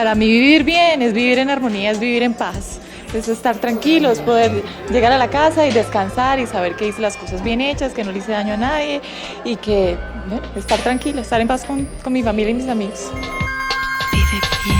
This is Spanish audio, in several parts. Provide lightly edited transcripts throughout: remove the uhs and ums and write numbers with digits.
para mí vivir bien es vivir en armonía, es vivir en paz. Es estar tranquilos, poder llegar a la casa y descansar y saber que hice las cosas bien hechas, que no le hice daño a nadie y que, bueno, estar tranquilo, estar en paz con mi familia y mis amigos. Vive bien.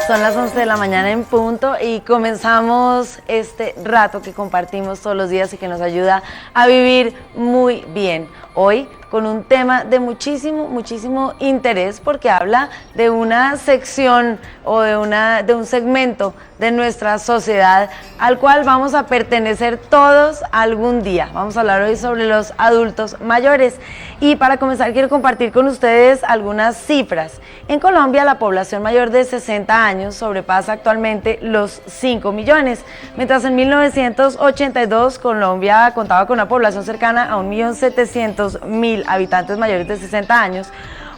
Son las 11 de la mañana en punto y comenzamos este rato que compartimos todos los días y que nos ayuda a vivir muy bien. Hoy con un tema de muchísimo interés porque habla de una sección o de un segmento de nuestra sociedad al cual vamos a pertenecer todos algún día. Vamos a hablar hoy sobre los adultos mayores y para comenzar quiero compartir con ustedes algunas cifras. En Colombia la población mayor de 60 años sobrepasa actualmente los 5 millones, mientras en 1982 Colombia contaba con una población cercana a 1.700.000 habitantes mayores de 60 años.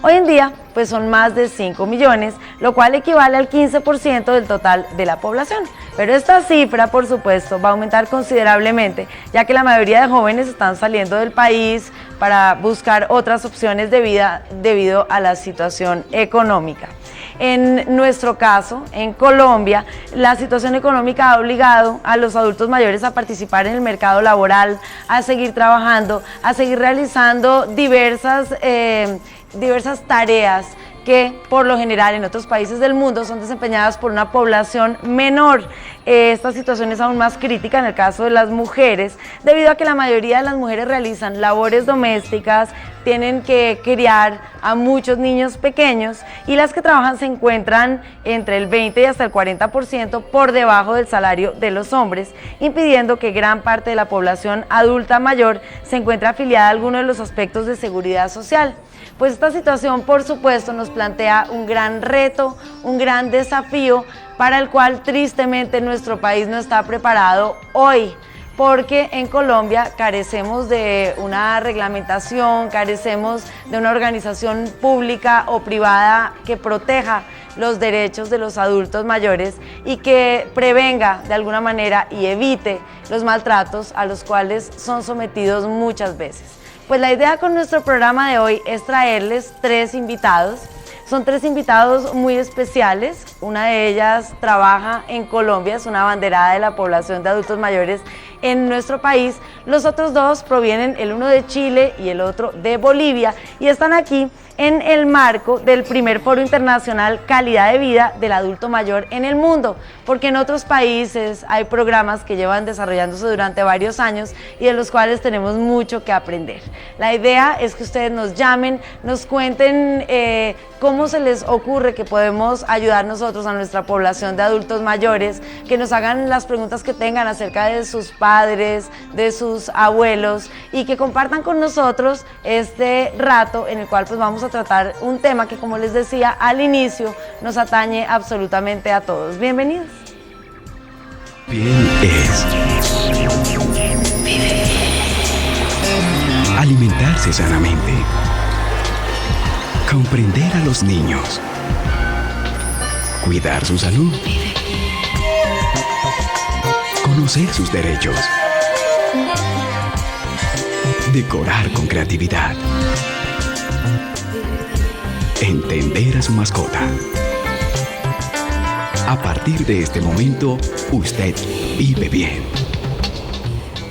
Hoy en día, pues son más de 5 millones, lo cual equivale al 15% del total de la población. Pero esta cifra, por supuesto, va a aumentar considerablemente, ya que la mayoría de jóvenes están saliendo del país para buscar otras opciones de vida debido a la situación económica. En nuestro caso, en Colombia, la situación económica ha obligado a los adultos mayores a participar en el mercado laboral, a seguir trabajando, a seguir realizando diversas tareas que por lo general en otros países del mundo son desempeñadas por una población menor. Esta situación es aún más crítica en el caso de las mujeres, debido a que la mayoría de las mujeres realizan labores domésticas, tienen que criar a muchos niños pequeños y las que trabajan se encuentran entre el 20 y hasta el 40% por debajo del salario de los hombres, impidiendo que gran parte de la población adulta mayor se encuentre afiliada a alguno de los aspectos de seguridad social. Pues esta situación, por supuesto, nos plantea un gran reto, un gran desafío para el cual tristemente nuestro país no está preparado hoy, porque en Colombia carecemos de una reglamentación, carecemos de una organización pública o privada que proteja los derechos de los adultos mayores y que prevenga de alguna manera y evite los maltratos a los cuales son sometidos muchas veces. Pues la idea con nuestro programa de hoy es traerles 3 invitados. Son 3 invitados muy especiales. Una de ellas trabaja en Colombia, es una abanderada de la población de adultos mayores en nuestro país. Los otros 2 provienen, el uno de Chile y el otro de Bolivia, y están aquí en el marco del primer Foro Internacional Calidad de Vida del Adulto Mayor en el mundo, porque en otros países hay programas que llevan desarrollándose durante varios años y de los cuales tenemos mucho que aprender. La idea es que ustedes nos llamen, nos cuenten cómo se les ocurre que podemos ayudar nosotros a nuestra población de adultos mayores, que nos hagan las preguntas que tengan acerca de sus padres, de sus abuelos y que compartan con nosotros este rato en el cual pues vamos a tratar un tema que, como les decía al inicio, nos atañe absolutamente a todos. Bienvenidos. Bien es alimentarse sanamente, comprender a los niños, cuidar su salud, conocer sus derechos, decorar con creatividad, entender a su mascota. A partir de este momento, usted vive bien.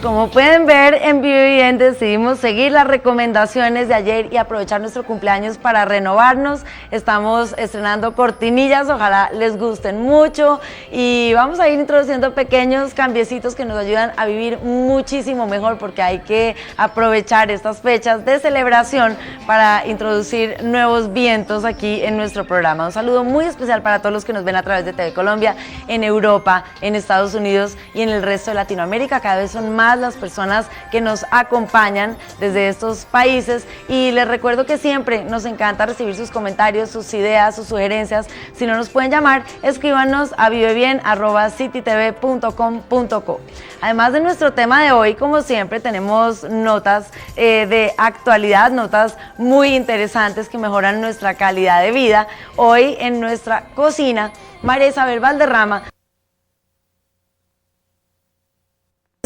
Como pueden ver, en Vive Bien decidimos seguir las recomendaciones de ayer y aprovechar nuestro cumpleaños para renovarnos. Estamos estrenando cortinillas, ojalá les gusten mucho y vamos a ir introduciendo pequeños cambiecitos que nos ayudan a vivir muchísimo mejor, porque hay que aprovechar estas fechas de celebración para introducir nuevos vientos aquí en nuestro programa. Un saludo muy especial para todos los que nos ven a través de TV Colombia, en Europa, en Estados Unidos y en el resto de Latinoamérica. Cada vez son más las personas que nos acompañan desde estos países y les recuerdo que siempre nos encanta recibir sus comentarios, sus ideas, sus sugerencias. Si no nos pueden llamar, escríbanos a vivebien@citytv.com.co. Además de nuestro tema de hoy, como siempre, tenemos notas de actualidad, notas muy interesantes que mejoran nuestra calidad de vida. Hoy en nuestra cocina, María Isabel Valderrama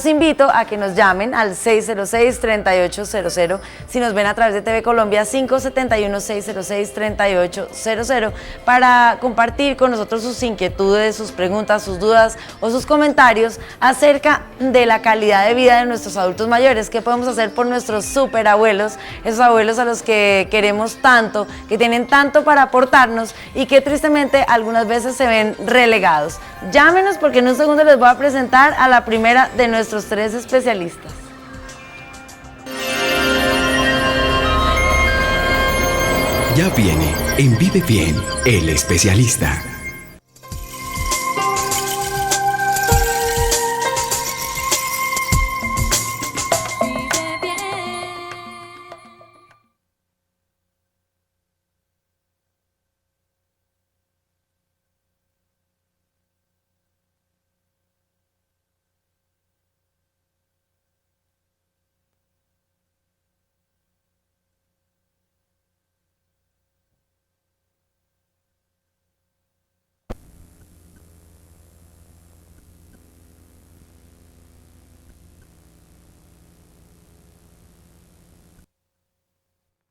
Los invito a que nos llamen al 606-3800, si nos ven a través de TV Colombia 571-606-3800, para compartir con nosotros sus inquietudes, sus preguntas, sus dudas o sus comentarios acerca de la calidad de vida de nuestros adultos mayores. ¿Qué podemos hacer por nuestros superabuelos, esos abuelos a los que queremos tanto, que tienen tanto para aportarnos y que tristemente algunas veces se ven relegados? Llámenos, porque en un segundo les voy a presentar a la primera de nuestros 3 especialistas. Ya viene en Vive Bien, el especialista.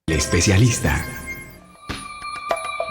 El especialista.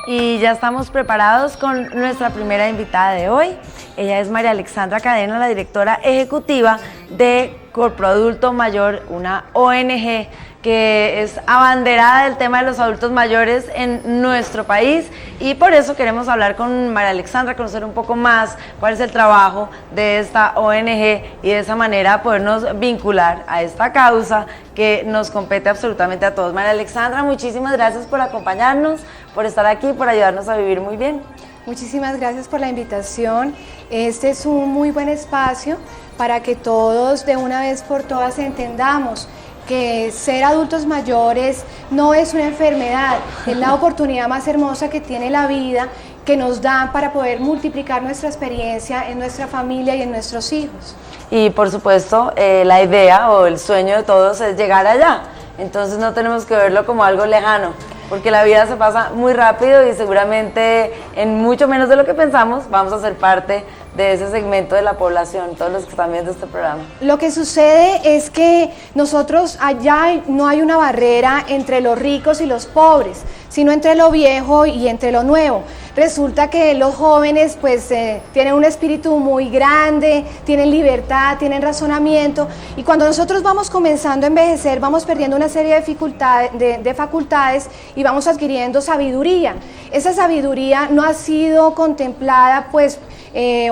Y ya estamos preparados con nuestra primera invitada de hoy. Ella es María Alexandra Cadena, la directora ejecutiva de Corproadulto Mayor, una ONG que es abanderada del tema de los adultos mayores en nuestro país, y por eso queremos hablar con María Alexandra, conocer un poco más cuál es el trabajo de esta ONG y de esa manera podernos vincular a esta causa que nos compete absolutamente a todos. María Alexandra, muchísimas gracias por acompañarnos, por estar aquí, por ayudarnos a vivir muy bien. Muchísimas gracias por la invitación. Este es un muy buen espacio para que todos de una vez por todas entendamos que ser adultos mayores no es una enfermedad, es la oportunidad más hermosa que tiene la vida, que nos dan para poder multiplicar nuestra experiencia en nuestra familia y en nuestros hijos. Y por supuesto, la idea o el sueño de todos es llegar allá, entonces no tenemos que verlo como algo lejano, porque la vida se pasa muy rápido y seguramente en mucho menos de lo que pensamos vamos a ser parte de ese segmento de la población, todos los que están viendo este programa. Lo que sucede es que nosotros allá no hay una barrera entre los ricos y los pobres, sino entre lo viejo y entre lo nuevo. Resulta que los jóvenes pues tienen un espíritu muy grande, tienen libertad, tienen razonamiento, y cuando nosotros vamos comenzando a envejecer vamos perdiendo una serie de facultades y vamos adquiriendo sabiduría. Esa sabiduría no ha sido contemplada pues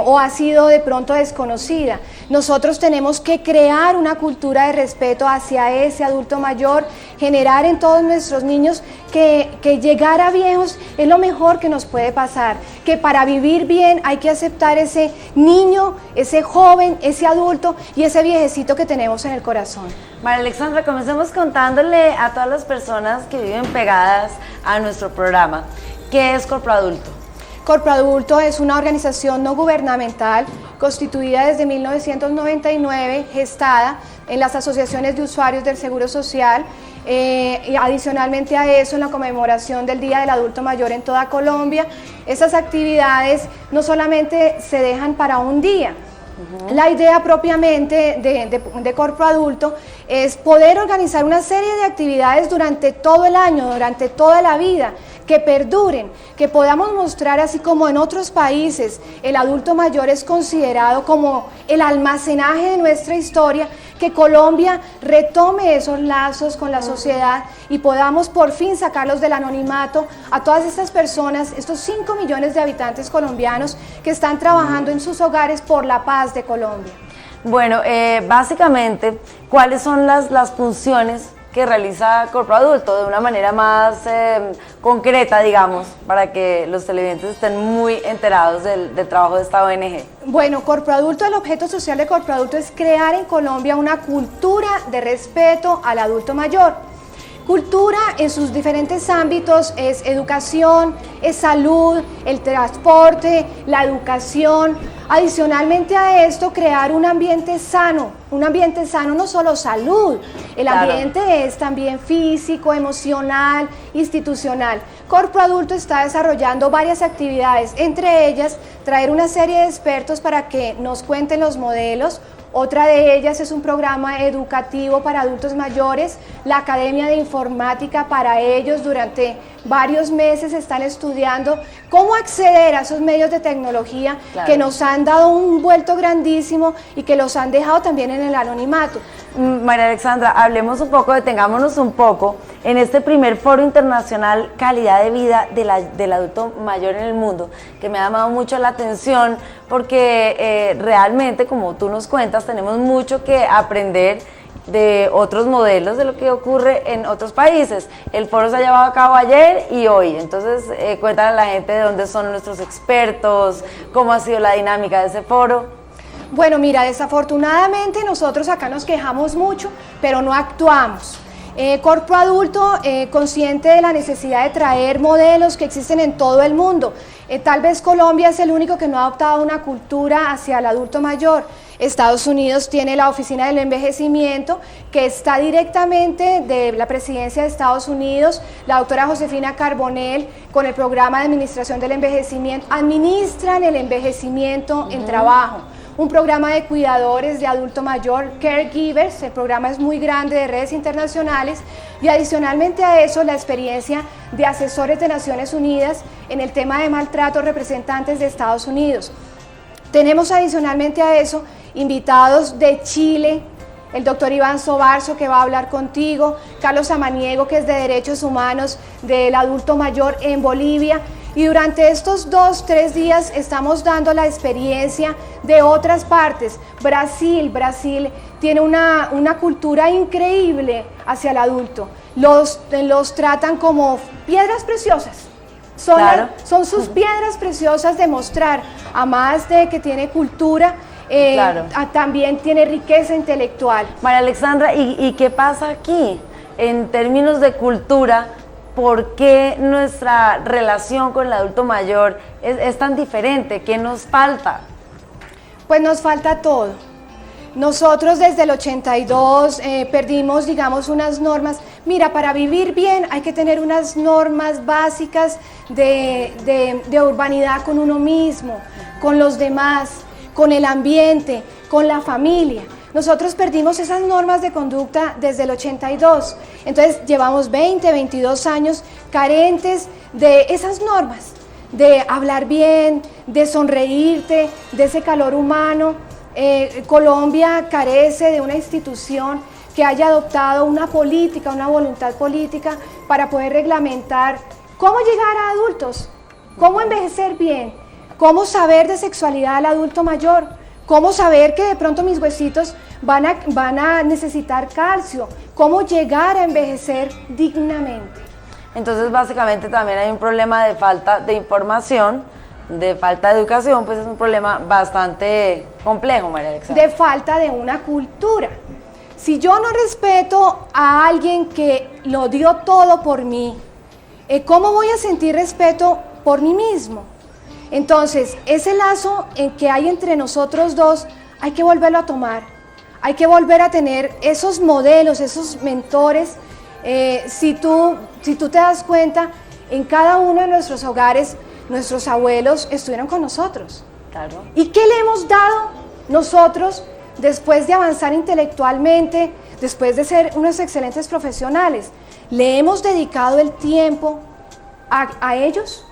o ha sido de pronto desconocida. Nosotros tenemos que crear una cultura de respeto hacia ese adulto mayor, generar en todos nuestros niños que llegar a viejos es lo mejor que nos puede pasar, que para vivir bien hay que aceptar ese niño, ese joven, ese adulto y ese viejecito que tenemos en el corazón. María Alexandra, comencemos contándole a todas las personas que viven pegadas a nuestro programa, ¿qué es Corproadulto? Corproadulto es una organización no gubernamental constituida desde 1999, gestada en las asociaciones de usuarios del Seguro Social, y adicionalmente a eso, en la conmemoración del Día del Adulto Mayor en toda Colombia. Esas actividades no solamente se dejan para un día. La idea propiamente de Corproadulto es poder organizar una serie de actividades durante todo el año, durante toda la vida, que perduren, que podamos mostrar, así como en otros países el adulto mayor es considerado como el almacenaje de nuestra historia, que Colombia retome esos lazos con la sociedad y podamos por fin sacarlos del anonimato a todas estas personas, estos 5 millones de habitantes colombianos que están trabajando en sus hogares por la paz de Colombia. Bueno, básicamente, ¿cuáles son las funciones que realiza Corproadulto de una manera más concreta, digamos, para que los televidentes estén muy enterados del trabajo de esta ONG? Bueno, Corproadulto, el objeto social de Corproadulto es crear en Colombia una cultura de respeto al adulto mayor. Cultura en sus diferentes ámbitos es educación, es salud, el transporte, la educación. Adicionalmente a esto, crear un ambiente sano no solo salud, El Claro. ambiente es también físico, emocional, institucional. Corpo Adulto está desarrollando varias actividades, entre ellas traer una serie de expertos para que nos cuenten los modelos. Otra de ellas es un programa educativo para adultos mayores, la Academia de Informática para ellos. Durante varios meses están estudiando cómo acceder a esos medios de tecnología Claro. que nos han dado un vuelto grandísimo y que los han dejado también en el anonimato. María Alexandra, hablemos un poco, detengámonos un poco en este primer foro internacional Calidad de Vida del adulto mayor en el mundo, que me ha llamado mucho la atención porque realmente, como tú nos cuentas, tenemos mucho que aprender de otros modelos de lo que ocurre en otros países. El foro se ha llevado a cabo ayer y hoy, entonces cuéntale a la gente de dónde son nuestros expertos, cómo ha sido la dinámica de ese foro. Bueno, mira, desafortunadamente nosotros acá nos quejamos mucho, pero no actuamos. Corpo Adulto, consciente de la necesidad de traer modelos que existen en todo el mundo. Tal vez Colombia es el único que no ha adoptado una cultura hacia el adulto mayor. Estados Unidos tiene la Oficina del Envejecimiento, que está directamente de la presidencia de Estados Unidos, la doctora Josefina Carbonell, con el programa de administración del envejecimiento, administran el envejecimiento en trabajo. Un programa de cuidadores de adulto mayor, Caregivers, el programa es muy grande de redes internacionales, y adicionalmente a eso la experiencia de asesores de Naciones Unidas en el tema de maltrato, representantes de Estados Unidos. Tenemos adicionalmente a eso invitados de Chile, el doctor Iván Sobarzo, que va a hablar contigo, Carlos Amaniego, que es de Derechos Humanos del Adulto Mayor en Bolivia. Y durante estos 2-3 días estamos dando la experiencia de otras partes. Brasil tiene una cultura increíble hacia el adulto. Los tratan como piedras preciosas. Claro. Son sus piedras preciosas de mostrar, a más de que tiene cultura, Claro. también tiene riqueza intelectual. María Alexandra, ¿y qué pasa aquí en términos de cultura? ¿Por qué nuestra relación con el adulto mayor es tan diferente? ¿Qué nos falta? Pues nos falta todo. Nosotros desde el 82 perdimos, digamos, unas normas. Mira, para vivir bien hay que tener unas normas básicas de urbanidad con uno mismo, con los demás, con el ambiente, con la familia. Nosotros perdimos esas normas de conducta desde el 82, entonces llevamos 22 años carentes de esas normas, de hablar bien, de sonreírte, de ese calor humano. Colombia carece de una institución que haya adoptado una política, una voluntad política para poder reglamentar cómo llegar a adultos, cómo envejecer bien, cómo saber de sexualidad al adulto mayor, cómo saber que de pronto mis huesitos van a necesitar calcio, cómo llegar a envejecer dignamente. Entonces, básicamente también hay un problema de falta de información, de falta de educación, pues es un problema bastante complejo, María Alexandra. De falta de una cultura. Si yo no respeto a alguien que lo dio todo por mí, ¿cómo voy a sentir respeto por mí mismo? Entonces, ese lazo que hay entre nosotros dos, hay que volverlo a tomar. Hay que volver a tener esos modelos, esos mentores. Si tú te das cuenta, en cada uno de nuestros hogares, nuestros abuelos estuvieron con nosotros. Claro. ¿Y qué le hemos dado nosotros después de avanzar intelectualmente, después de ser unos excelentes profesionales? ¿Le hemos dedicado el tiempo a ellos?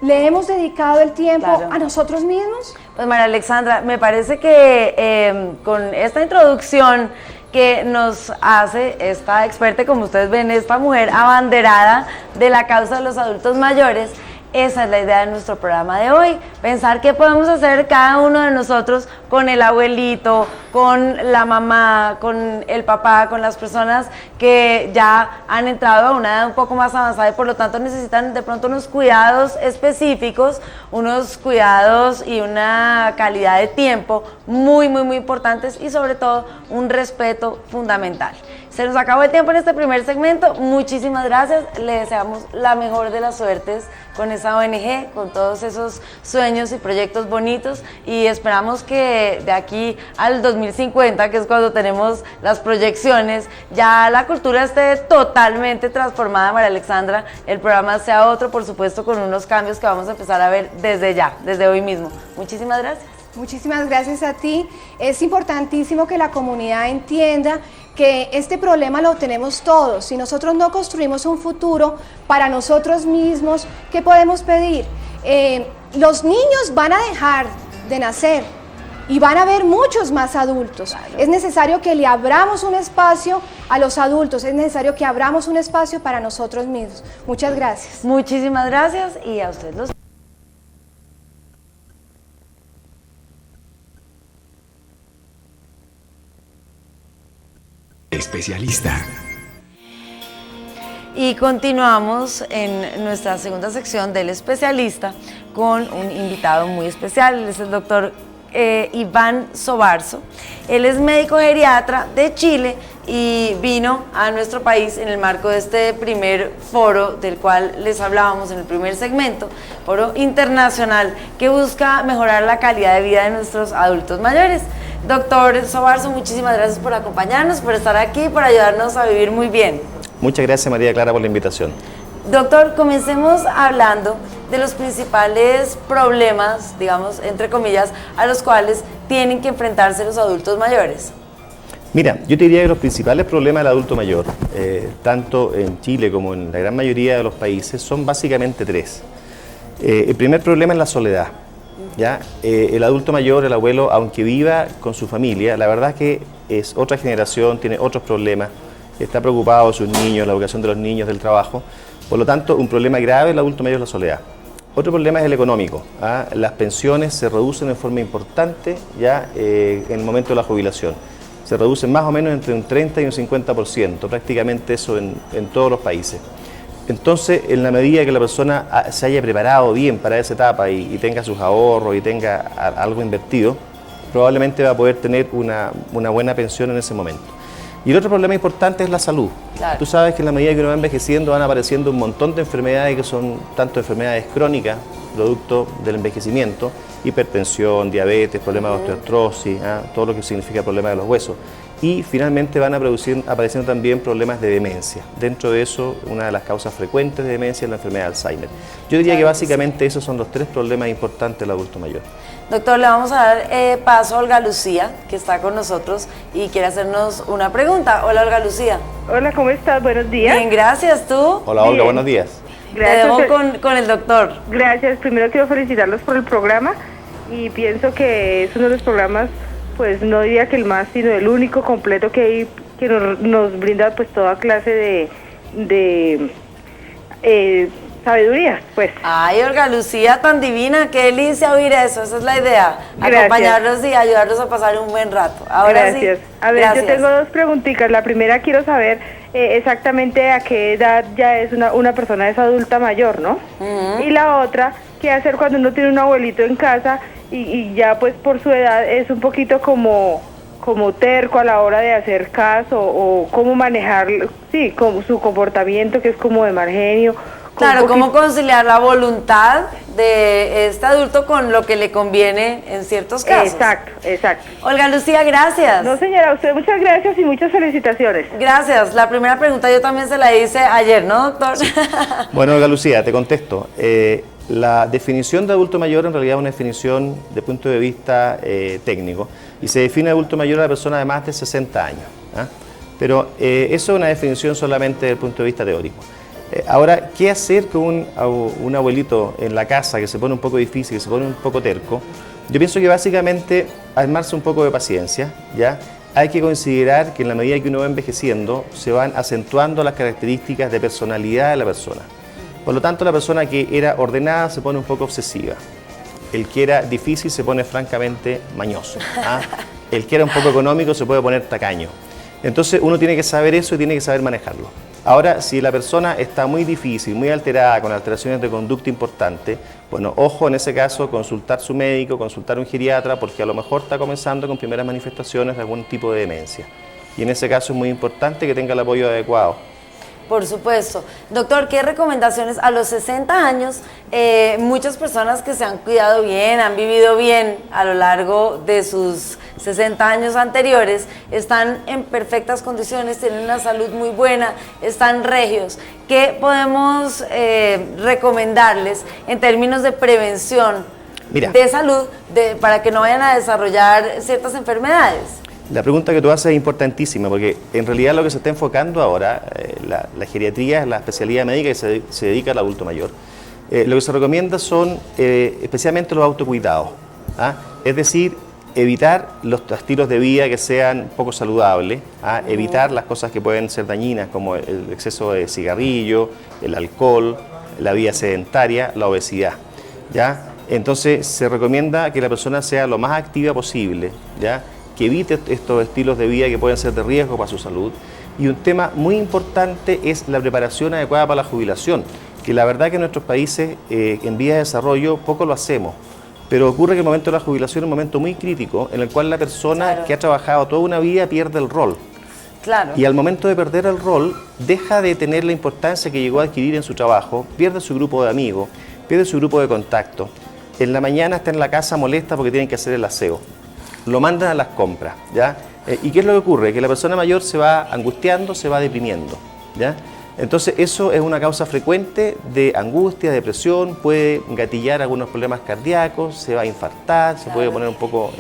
¿Le hemos dedicado el tiempo Claro. a nosotros mismos? Pues María Alexandra, me parece que con esta introducción que nos hace esta experta, como ustedes ven, esta mujer abanderada de la causa de los adultos mayores, esa es la idea de nuestro programa de hoy, pensar qué podemos hacer cada uno de nosotros con el abuelito, con la mamá, con el papá, con las personas que ya han entrado a una edad un poco más avanzada y por lo tanto necesitan de pronto unos cuidados específicos, unos cuidados y una calidad de tiempo muy importantes y sobre todo un respeto fundamental. Se nos acabó el tiempo en este primer segmento. Muchísimas gracias. Le deseamos la mejor de las suertes con esa ONG, con todos esos sueños y proyectos bonitos, y esperamos que de aquí al 2050, que es cuando tenemos las proyecciones, ya la cultura esté totalmente transformada, María Alexandra. El programa sea otro, por supuesto, con unos cambios que vamos a empezar a ver desde ya, desde hoy mismo. Muchísimas gracias. Muchísimas gracias a ti. Es importantísimo que la comunidad entienda que este problema lo tenemos todos. Si nosotros no construimos un futuro para nosotros mismos, ¿qué podemos pedir? Los niños van a dejar de nacer y van a haber muchos más adultos. Claro. Es necesario que le abramos un espacio a los adultos, es necesario que abramos un espacio para nosotros mismos. Muchas gracias. Muchísimas gracias, y a ustedes los... Especialista. Y continuamos en nuestra segunda sección del especialista con un invitado muy especial. Él es el doctor Iván Sobarzo. Él es médico geriatra de Chile y vino a nuestro país en el marco de este primer foro del cual les hablábamos en el primer segmento, foro internacional que busca mejorar la calidad de vida de nuestros adultos mayores. Doctor Sobarzo, muchísimas gracias por acompañarnos, por estar aquí, por ayudarnos a vivir muy bien. Muchas gracias, María Clara, por la invitación. Doctor, comencemos hablando de los principales problemas, digamos, entre comillas, a los cuales tienen que enfrentarse los adultos mayores. Mira, yo te diría que los principales problemas del adulto mayor, tanto en Chile como en la gran mayoría de los países, son básicamente tres. El primer problema es la soledad. ¿Ya? El adulto mayor, el abuelo, aunque viva con su familia, la verdad es que es otra generación, tiene otros problemas, está preocupado de sus niños, la educación de los niños, del trabajo. Por lo tanto, un problema grave del adulto mayor es la soledad. Otro problema es el económico. Las pensiones se reducen de forma importante ya en el momento de la jubilación. Se reducen más o menos entre un 30 y un 50%, prácticamente eso en todos los países. Entonces, en la medida que la persona se haya preparado bien para esa etapa y tenga sus ahorros y tenga algo invertido, probablemente va a poder tener una buena pensión en ese momento. Y el otro problema importante es la salud. Claro. Tú sabes que en la medida que uno va envejeciendo van apareciendo un montón de enfermedades que son tanto enfermedades crónicas, producto del envejecimiento, hipertensión, diabetes, problemas de osteoartrosis, todo lo que significa problemas de los huesos. Y finalmente van apareciendo también problemas de demencia. Dentro de eso, una de las causas frecuentes de demencia es la enfermedad de Alzheimer. Yo diría que básicamente esos son los tres problemas importantes del adulto mayor. Doctor, le vamos a dar paso a Olga Lucía, que está con nosotros y quiere hacernos una pregunta. Hola, Olga Lucía. Hola, ¿cómo estás? Buenos días. Bien, gracias. ¿Tú? Hola, Olga, Bien. buenos días. Gracias. Te debo con el doctor. Gracias. Primero quiero felicitarlos por el programa y pienso que es uno de los programas, pues no diría que el más, sino el único completo que hay, que nos brinda pues toda clase de sabiduría, pues. Ay, Olga Lucía, tan divina, qué delicia oír eso, esa es la idea. Gracias. Acompañarlos y ayudarlos a pasar un buen rato. Ahora Gracias. sí. A ver, Gracias. yo tengo dos preguntitas. La primera quiero saber exactamente a qué edad ya es una persona es adulta mayor, ¿no? Y la otra, ¿qué hacer cuando uno tiene un abuelito en casa y ya pues por su edad es un poquito como terco a la hora de hacer caso o cómo manejar, sí, como su comportamiento que es como de mal genio? Claro, cómo conciliar la voluntad de este adulto con lo que le conviene en ciertos casos. Exacto, exacto. Olga Lucía, gracias. No, señora, a usted muchas gracias y muchas felicitaciones. Gracias. La primera pregunta yo también se la hice ayer, ¿no, doctor? Bueno, Olga Lucía, te contesto. La definición de adulto mayor en realidad es una definición de punto de vista técnico y se define adulto mayor a la persona de más de 60 años. Pero eso es una definición solamente desde el punto de vista teórico. Ahora, ¿qué hacer con un abuelito en la casa que se pone un poco difícil, que se pone un poco terco? Yo pienso que básicamente armarse un poco de paciencia, ¿ya? Hay que considerar que en la medida que uno va envejeciendo se van acentuando las características de personalidad de la persona. Por lo tanto, la persona que era ordenada se pone un poco obsesiva. El que era difícil se pone francamente mañoso. El que era un poco económico se puede poner tacaño. Entonces uno tiene que saber eso y tiene que saber manejarlo. Ahora, si la persona está muy difícil, muy alterada, con alteraciones de conducta importantes, bueno, ojo en ese caso, consultar su médico, consultar a un geriatra, porque a lo mejor está comenzando con primeras manifestaciones de algún tipo de demencia. y en ese caso es muy importante que tenga el apoyo adecuado. Por supuesto. Doctor, ¿qué recomendaciones a los 60 años? Muchas personas que se han cuidado bien, han vivido bien a lo largo de sus 60 años anteriores, están en perfectas condiciones, tienen una salud muy buena, están regios. ¿Qué podemos recomendarles en términos de prevención de salud para que no vayan a desarrollar ciertas enfermedades? La pregunta que tú haces es importantísima porque en realidad lo que se está enfocando ahora, la geriatría es la especialidad médica que se dedica al adulto mayor. Lo que se recomienda son especialmente los autocuidados, ¿ah? Es decir, evitar los estilos de vida que sean poco saludables, ¿ah? Evitar las cosas que pueden ser dañinas como el exceso de cigarrillo, el alcohol, la vida sedentaria, la obesidad, ¿ya? Entonces se recomienda que la persona sea lo más activa posible, ¿ya? Que evite estos estilos de vida que pueden ser de riesgo para su salud. Y un tema muy importante es la preparación adecuada para la jubilación, que la verdad que en nuestros países en vías de desarrollo poco lo hacemos, pero ocurre que el momento de la jubilación es un momento muy crítico en el cual la persona que ha trabajado toda una vida pierde el rol. Y al momento de perder el rol, deja de tener la importancia que llegó a adquirir en su trabajo, pierde su grupo de amigos, pierde su grupo de contacto. En la mañana está en la casa molesta porque tienen que hacer el aseo. Lo mandan a las compras, ¿ya? ¿Y qué es lo que ocurre? Que la persona mayor se va angustiando, se va deprimiendo, ¿ya? Entonces eso es una causa frecuente de angustia, depresión, puede gatillar algunos problemas cardíacos, se va a infartar, se puede poner un poco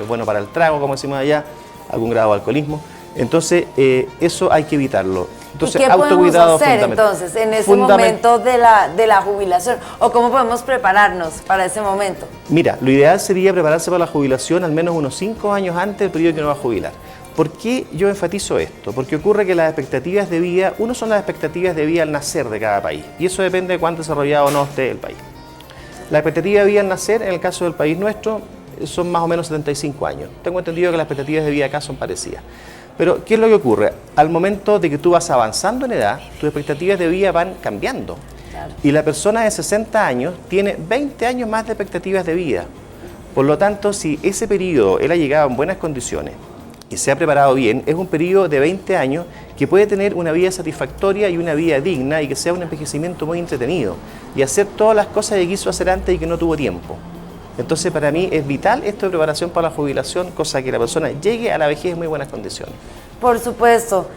bueno para el trago, como decimos allá, algún grado de alcoholismo. Entonces eso hay que evitarlo. Entonces, ¿y qué podemos hacer entonces en ese momento de la jubilación? ¿O cómo podemos prepararnos para ese momento? Mira, lo ideal sería prepararse para la jubilación al menos unos 5 años antes del periodo que uno va a jubilar. ¿Por qué yo enfatizo esto? Porque ocurre que las expectativas de vida, uno son las expectativas de vida al nacer de cada país, y eso depende de cuán desarrollado o no esté el país. La expectativa de vida al nacer, en el caso del país nuestro, son más o menos 75 años. Tengo entendido que las expectativas de vida acá son parecidas. Pero, ¿qué es lo que ocurre? Al momento de que tú vas avanzando en edad, tus expectativas de vida van cambiando. Y la persona de 60 años tiene 20 años más de expectativas de vida. Por lo tanto, si ese periodo él ha llegado en buenas condiciones y se ha preparado bien, es un periodo de 20 años que puede tener una vida satisfactoria y una vida digna y que sea un envejecimiento muy entretenido y hacer todas las cosas que quiso hacer antes y que no tuvo tiempo. Entonces, para mí es vital esto de preparación para la jubilación, cosa que la persona llegue a la vejez en muy buenas condiciones. Por supuesto.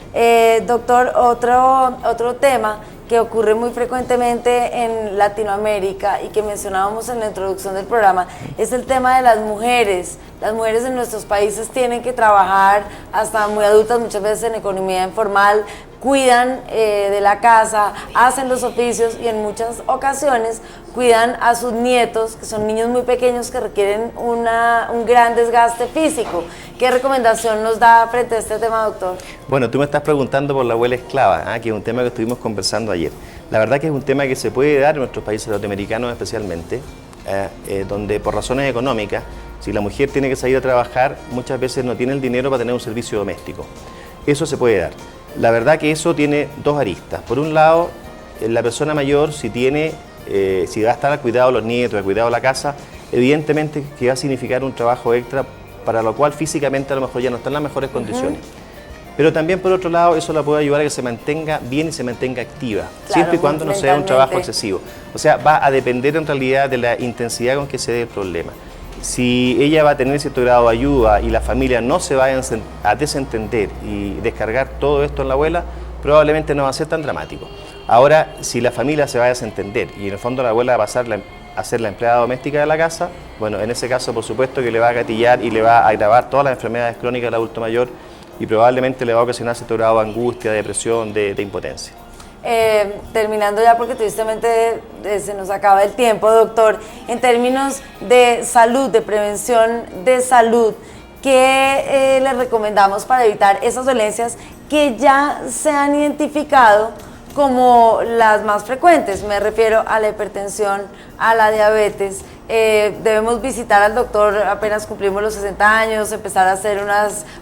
Doctor, otro tema que ocurre muy frecuentemente en Latinoamérica y que mencionábamos en la introducción del programa es el tema de las mujeres. Las mujeres en nuestros países tienen que trabajar hasta muy adultas, muchas veces en economía informal, cuidan de la casa, hacen los oficios y en muchas ocasiones cuidan a sus nietos, que son niños muy pequeños que requieren un gran desgaste físico. ¿Qué recomendación nos da frente a este tema, doctor? Bueno, tú me estás preguntando por la abuela esclava, que es un tema que estuvimos conversando ayer. La verdad que es un tema que se puede dar en nuestros países latinoamericanos especialmente, donde por razones económicas, si la mujer tiene que salir a trabajar, muchas veces no tiene el dinero para tener un servicio doméstico. Eso se puede dar. La verdad que eso tiene dos aristas. Por un lado, la persona mayor, si va a estar al cuidado de los nietos, al cuidado de la casa, evidentemente que va a significar un trabajo extra para lo cual físicamente a lo mejor ya no está en las mejores condiciones. Pero también por otro lado eso la puede ayudar a que se mantenga bien y se mantenga activa, siempre y cuando no sea un trabajo excesivo. O sea, va a depender en realidad de la intensidad con que se dé el problema. Si ella va a tener cierto grado de ayuda y la familia no se va a desentender y descargar todo esto en la abuela, probablemente no va a ser tan dramático. Ahora, si la familia se va a desentender y en el fondo la abuela va a pasar a ser la empleada doméstica de la casa, bueno, en ese caso por supuesto que le va a gatillar y le va a agravar todas las enfermedades crónicas del adulto mayor y probablemente le va a ocasionar cierto grado de angustia, de depresión, de impotencia. Terminando ya porque tristemente se nos acaba el tiempo, doctor, en términos de salud, de prevención de salud, ¿qué le recomendamos para evitar esas dolencias que ya se han identificado como las más frecuentes? Me refiero a la hipertensión, a la diabetes. Debemos visitar al doctor apenas cumplimos los 60 años, empezar a hacer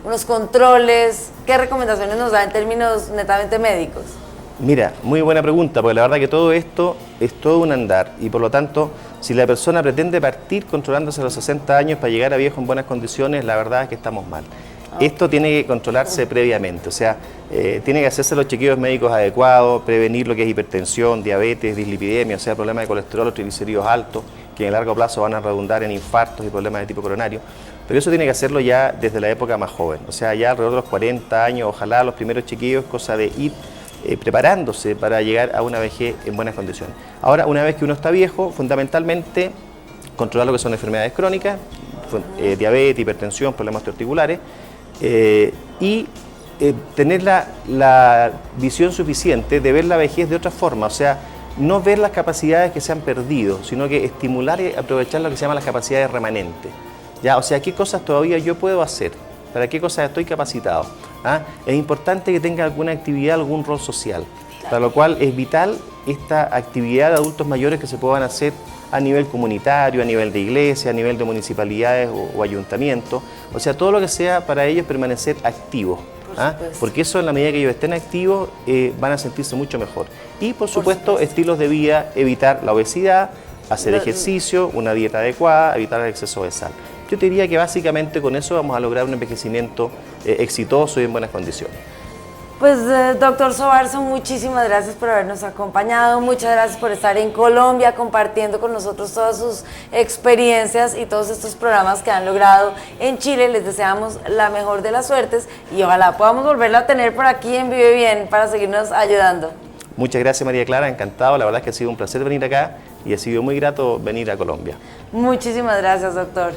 unos controles. ¿Qué recomendaciones nos da en términos netamente médicos? Mira, muy buena pregunta, porque la verdad que todo esto es todo un andar y por lo tanto, si la persona pretende partir controlándose a los 60 años para llegar a viejo en buenas condiciones, la verdad es que estamos mal. Esto tiene que controlarse previamente, o sea, tiene que hacerse los chequeos médicos adecuados, prevenir lo que es hipertensión, diabetes, dislipidemia, o sea, problemas de colesterol o triglicéridos altos, que en el largo plazo van a redundar en infartos y problemas de tipo coronario. Pero eso tiene que hacerlo ya desde la época más joven, o sea, ya alrededor de los 40 años, ojalá los primeros chequeos, cosa de ir preparándose para llegar a una vejez en buenas condiciones. Ahora, una vez que uno está viejo, fundamentalmente controlar lo que son enfermedades crónicas, diabetes, hipertensión, problemas articulares, y tener la visión suficiente de ver la vejez de otra forma, o sea, no ver las capacidades que se han perdido, sino que estimular y aprovechar lo que se llama las capacidades remanentes. ¿Ya? O sea, ¿qué cosas todavía yo puedo hacer? ¿Para qué cosas estoy capacitado? ¿Ah? Es importante que tenga alguna actividad, algún rol social, para lo cual es vital esta actividad de adultos mayores que se puedan hacer a nivel comunitario, a nivel de iglesia, a nivel de municipalidades o ayuntamientos, o sea, todo lo que sea para ellos permanecer activos. ¿Ah? Porque eso, en la medida que ellos estén activos, van a sentirse mucho mejor. Y por supuesto, estilos de vida, evitar la obesidad, hacer ejercicio, una dieta adecuada, evitar el exceso de sal. Yo te diría que básicamente con eso vamos a lograr un envejecimiento exitoso y en buenas condiciones. Pues doctor Sobarzo, muchísimas gracias por habernos acompañado, muchas gracias por estar en Colombia compartiendo con nosotros todas sus experiencias y todos estos programas que han logrado en Chile. Les deseamos la mejor de las suertes y ojalá podamos volverlo a tener por aquí en Vive Bien para seguirnos ayudando. Muchas gracias, María Clara, encantado, la verdad es que ha sido un placer venir acá y ha sido muy grato venir a Colombia. Muchísimas gracias, doctor.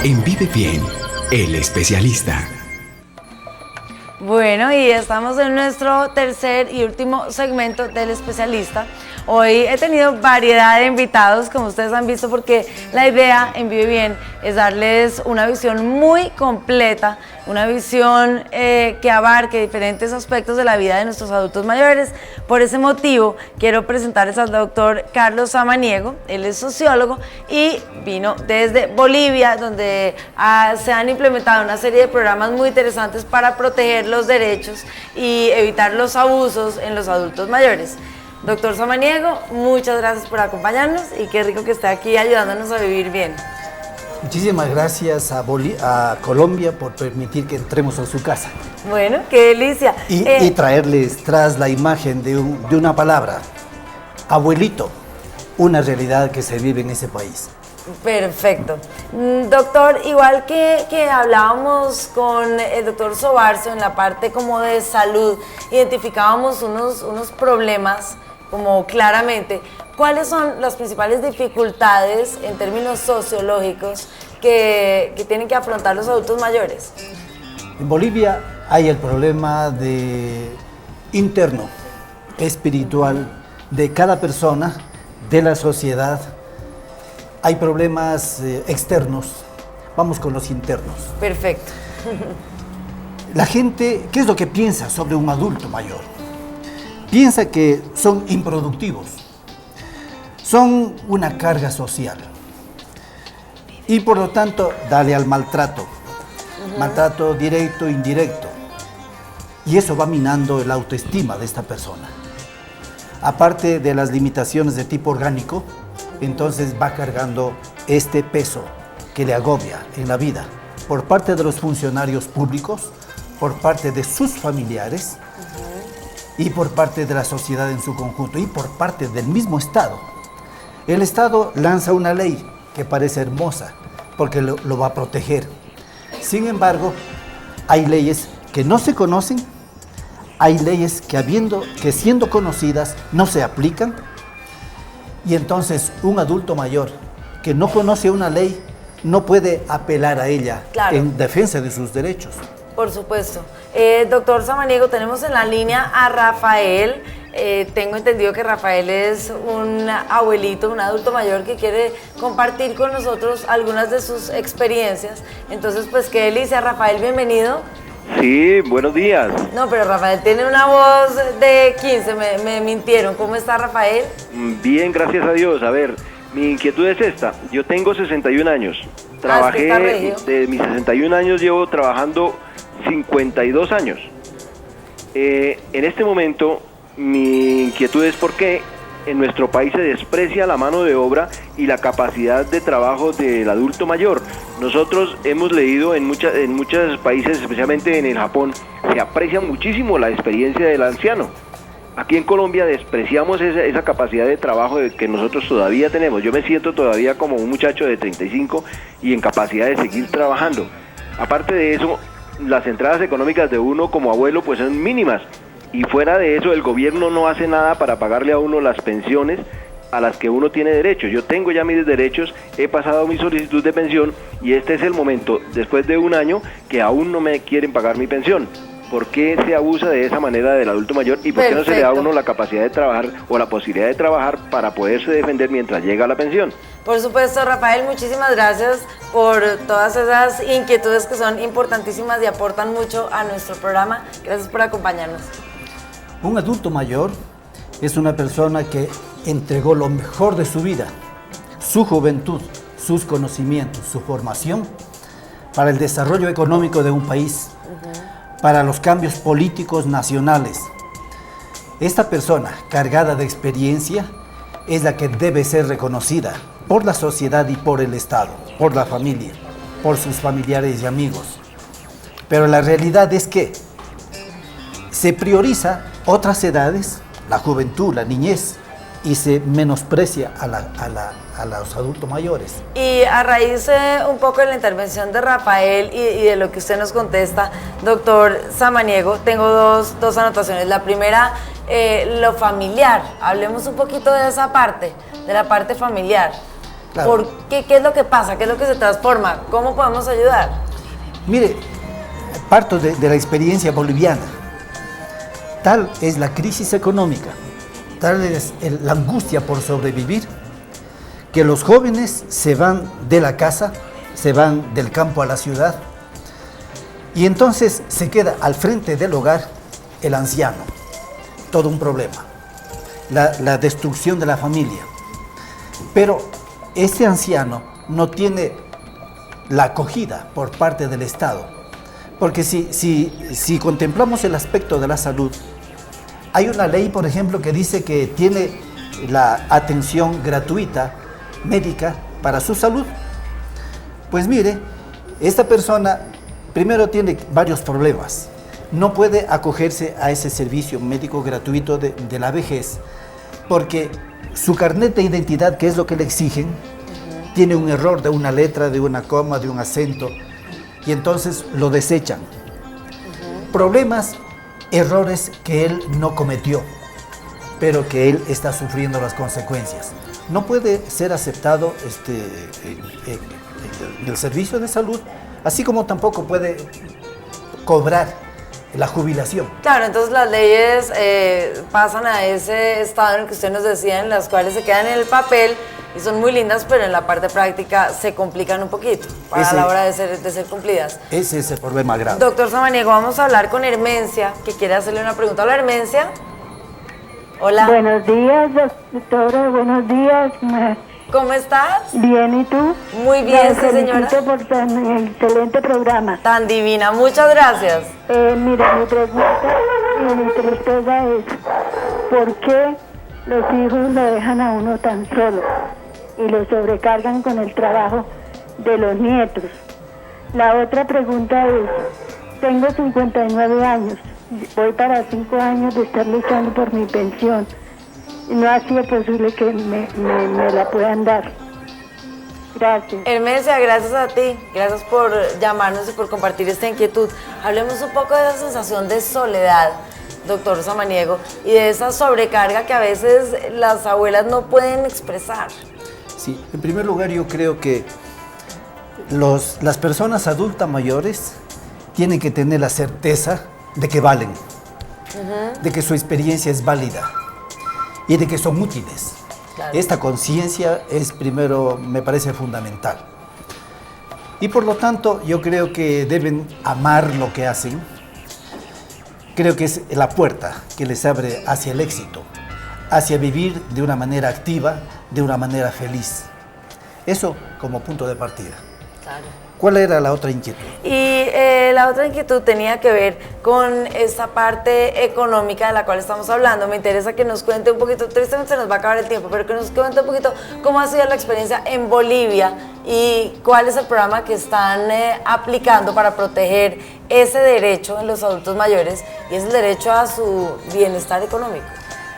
En Vive Bien, el especialista. Bueno, y estamos en nuestro tercer y último segmento del especialista. Hoy he tenido variedad de invitados, como ustedes han visto, porque la idea en Vive Bien es darles una visión muy completa, una visión que abarque diferentes aspectos de la vida de nuestros adultos mayores. Por ese motivo, quiero presentarles al doctor Carlos Samaniego. Él es sociólogo y vino desde Bolivia, donde se han implementado una serie de programas muy interesantes para proteger los derechos y evitar los abusos en los adultos mayores. Doctor Samaniego, muchas gracias por acompañarnos y qué rico que esté aquí ayudándonos a vivir bien. Muchísimas gracias a Colombia por permitir que entremos a su casa. Bueno, qué delicia. Y traerles tras la imagen de una palabra, abuelito, una realidad que se vive en ese país. Perfecto. Doctor, igual que hablábamos con el doctor Sobarzo en la parte como de salud, identificábamos unos problemas como claramente. ¿Cuáles son las principales dificultades en términos sociológicos que tienen que afrontar los adultos mayores? En Bolivia hay el problema interno, espiritual, de cada persona, de la sociedad. Hay problemas externos, vamos con los internos. Perfecto. La gente, ¿qué es lo que piensa sobre un adulto mayor? Piensa que son improductivos, son una carga social y por lo tanto dale al maltrato, maltrato directo e indirecto, y eso va minando la autoestima de esta persona. Aparte de las limitaciones de tipo orgánico, entonces va cargando este peso que le agobia en la vida por parte de los funcionarios públicos, por parte de sus familiares y por parte de la sociedad en su conjunto y por parte del mismo Estado. El Estado lanza una ley que parece hermosa porque lo va a proteger. Sin embargo, hay leyes que no se conocen, hay leyes que siendo conocidas no se aplican, y entonces un adulto mayor que no conoce una ley no puede apelar a ella en defensa de sus derechos. Por supuesto. Doctor Samaniego, tenemos en la línea a Rafael. Tengo entendido que Rafael es un abuelito, un adulto mayor que quiere compartir con nosotros algunas de sus experiencias. Entonces, pues qué delicia. Rafael, bienvenido. Sí, buenos días. No, pero Rafael tiene una voz de 15, me mintieron. ¿Cómo está Rafael? Bien, gracias a Dios. A ver, mi inquietud es esta. Yo tengo 61 años. Trabajé, de mis 61 años llevo trabajando 52 años. En este momento, mi inquietud es por qué en nuestro país se desprecia la mano de obra y la capacidad de trabajo del adulto mayor. Nosotros hemos leído en muchos países, especialmente en el Japón, se aprecia muchísimo la experiencia del anciano. Aquí en Colombia despreciamos esa capacidad de trabajo que nosotros todavía tenemos. Yo me siento todavía como un muchacho de 35 y en capacidad de seguir trabajando. Aparte de eso, las entradas económicas de uno como abuelo pues son mínimas. Y fuera de eso, el gobierno no hace nada para pagarle a uno las pensiones a las que uno tiene derecho. Yo tengo ya mis derechos, he pasado mi solicitud de pensión y este es el momento, después de un año, que aún no me quieren pagar mi pensión. ¿Por qué se abusa de esa manera del adulto mayor y por qué no se le da a uno la capacidad de trabajar o la posibilidad de trabajar para poderse defender mientras llega la pensión? Por supuesto, Rafael, muchísimas gracias por todas esas inquietudes que son importantísimas y aportan mucho a nuestro programa. Gracias por acompañarnos. Un adulto mayor es una persona que entregó lo mejor de su vida, su juventud, sus conocimientos, su formación, para el desarrollo económico de un país, para los cambios políticos nacionales. Esta persona, cargada de experiencia, es la que debe ser reconocida por la sociedad y por el Estado, por la familia, por sus familiares y amigos. Pero la realidad es que se prioriza otras edades, la juventud, la niñez, y se menosprecia a los adultos mayores. Y a raíz un poco de la intervención de Rafael y de lo que usted nos contesta, doctor Samaniego, tengo dos anotaciones. La primera, lo familiar. Hablemos un poquito de esa parte, de la parte familiar. Claro. ¿Qué es lo que pasa? ¿Qué es lo que se transforma? ¿Cómo podemos ayudar? Mire, parto de la experiencia boliviana. Tal es la crisis económica, tal es la angustia por sobrevivir, que los jóvenes se van de la casa, se van del campo a la ciudad, y entonces se queda al frente del hogar el anciano. Todo un problema, la destrucción de la familia. Pero este anciano no tiene la acogida por parte del Estado, porque si contemplamos el aspecto de la salud, hay una ley, por ejemplo, que dice que tiene la atención gratuita médica para su salud. Pues mire, esta persona primero tiene varios problemas. No puede acogerse a ese servicio médico gratuito de la vejez porque su carnet de identidad, que es lo que le exigen, tiene un error de una letra, de una coma, de un acento, y entonces lo desechan. Problemas, errores que él no cometió, pero que él está sufriendo las consecuencias. No puede ser aceptado el servicio de salud, así como tampoco puede cobrar la jubilación. Claro, entonces las leyes pasan a ese estado en el que usted nos decía, en las cuales se quedan en el papel y son muy lindas, pero en la parte práctica se complican un poquito a la hora de ser cumplidas. Ese es el problema grave. Doctor Samaniego, vamos a hablar con Hermencia, que quiere hacerle una pregunta. Hola, Hermencia. Hola. Buenos días, doctora, buenos días. ¿Cómo estás? Bien, ¿y tú? Muy bien, sí, señora. Felicito por tan excelente programa. Tan divina, muchas gracias. Mira, mi pregunta y mi tristeza es, ¿por qué los hijos lo dejan a uno tan solo y lo sobrecargan con el trabajo de los nietos? La otra pregunta es, tengo 59 años, voy para 5 años de estar luchando por mi pensión. No ha sido posible que me la puedan dar. Gracias. Hermesia, gracias a ti. Gracias por llamarnos y por compartir esta inquietud. Hablemos un poco de esa sensación de soledad, doctor Samaniego, y de esa sobrecarga que a veces las abuelas no pueden expresar. Sí, en primer lugar yo creo que las personas adultas mayores tienen que tener la certeza de que valen, de que su experiencia es válida y de que son útiles. Claro. Esta conciencia es primero, me parece fundamental. Y por lo tanto, yo creo que deben amar lo que hacen. Creo que es la puerta que les abre hacia el éxito, hacia vivir de una manera activa, de una manera feliz. Eso como punto de partida. Claro. ¿Cuál era la otra inquietud? Y la otra inquietud tenía que ver con esta parte económica de la cual estamos hablando. Me interesa que nos cuente un poquito, tristemente se nos va a acabar el tiempo, pero que nos cuente un poquito cómo ha sido la experiencia en Bolivia y cuál es el programa que están aplicando para proteger ese derecho en los adultos mayores y es el derecho a su bienestar económico.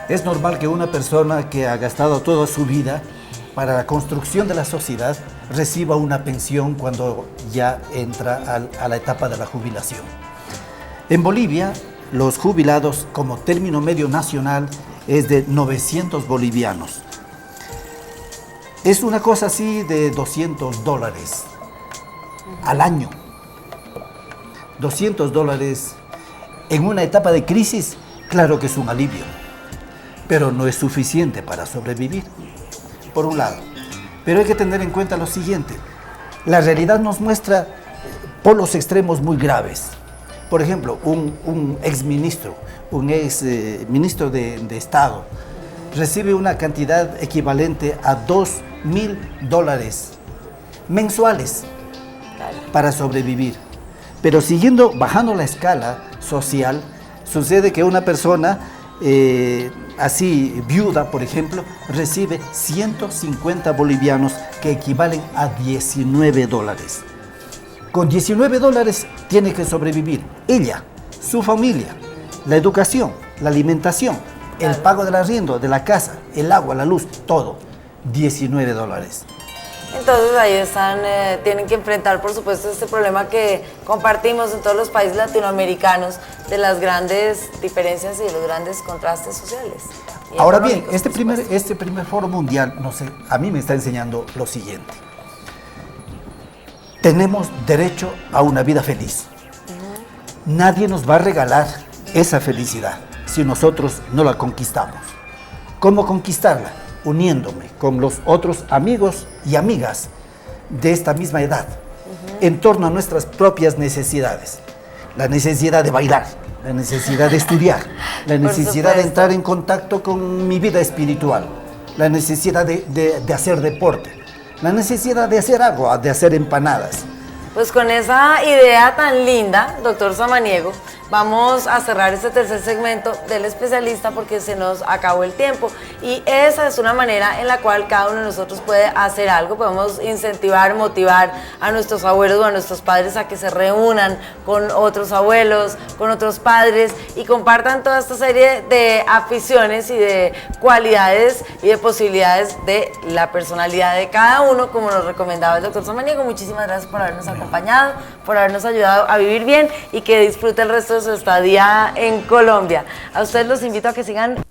Es normal que una persona que ha gastado toda su vida para la construcción de la sociedad reciba una pensión cuando ya entra a la etapa de la jubilación. En Bolivia, los jubilados como término medio nacional es de 900 bolivianos. Es una cosa así de $200 al año. $200 en una etapa de crisis, claro que es un alivio, pero no es suficiente para sobrevivir, por un lado. Pero hay que tener en cuenta lo siguiente, la realidad nos muestra polos extremos muy graves. Por ejemplo, un exministro, un exministro de Estado, recibe una cantidad equivalente a $2.000 mensuales para sobrevivir. Pero bajando la escala social, sucede que una persona así viuda, por ejemplo, recibe 150 bolivianos que equivalen a $19. Con $19 tiene que sobrevivir ella, su familia, la educación, la alimentación, el pago del arriendo de la casa, el agua, la luz, todo, $19. Entonces ahí tienen que enfrentar, por supuesto, este problema que compartimos en todos los países latinoamericanos de las grandes diferencias y de los grandes contrastes sociales. Ahora bien, este primer foro mundial, no sé, a mí me está enseñando lo siguiente. Tenemos derecho a una vida feliz. Nadie nos va a regalar esa felicidad si nosotros no la conquistamos. ¿Cómo conquistarla? Uniéndome con los otros amigos y amigas de esta misma edad, en torno a nuestras propias necesidades. La necesidad de bailar, la necesidad de estudiar, la necesidad de entrar en contacto con mi vida espiritual, la necesidad de hacer deporte, la necesidad de hacer agua, de hacer empanadas. Pues con esa idea tan linda, doctor Samaniego, vamos a cerrar este tercer segmento del especialista porque se nos acabó el tiempo y esa es una manera en la cual cada uno de nosotros puede hacer algo, podemos incentivar, motivar a nuestros abuelos o a nuestros padres a que se reúnan con otros abuelos, con otros padres y compartan toda esta serie de aficiones y de cualidades y de posibilidades de la personalidad de cada uno, como nos recomendaba el doctor Samaniego. Muchísimas gracias por habernos acompañado, por habernos ayudado a vivir bien y que disfrute el resto de su estadía en Colombia. A ustedes los invito a que sigan